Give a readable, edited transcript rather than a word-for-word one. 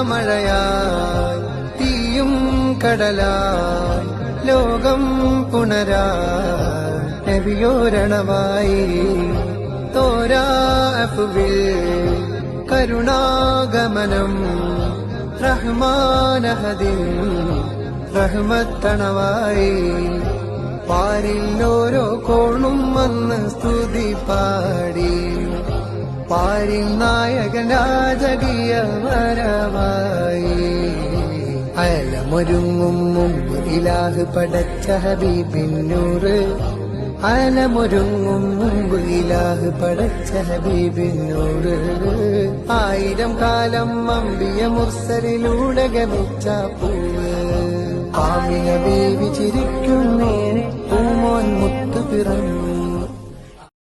തീരാമഴയായി തീയും കടലായി ലോകം പുണരായി നബിയോരണമായി തോരാഫുവിൽ കരുണാഗമനം റഹ്മാനഹദിൻ റഹ്മത്തണവായി പാരിൽ ഓരോ കോണും വന്ന് സ്തുതി പാടി പാരിൽ നായകൻ രാജകീയ വരവായി അലമൊരുങ്ങും മുമ്പ് ഇലാഹ് പടച്ച ഹബീബിന്നൂറ് അലമൊരുങ്ങും മുമ്പ് ഇലാഹ് പടച്ച ഹബീബിന്നൂറ് 1000 കാലം അമ്പിയ മുർസലിലൂടെ ഗമിച്ച പൂവ് ആമിന ബീവി ചിരിക്കുന്നേനെ പൂമോൻ മുത്തു പിറന്നു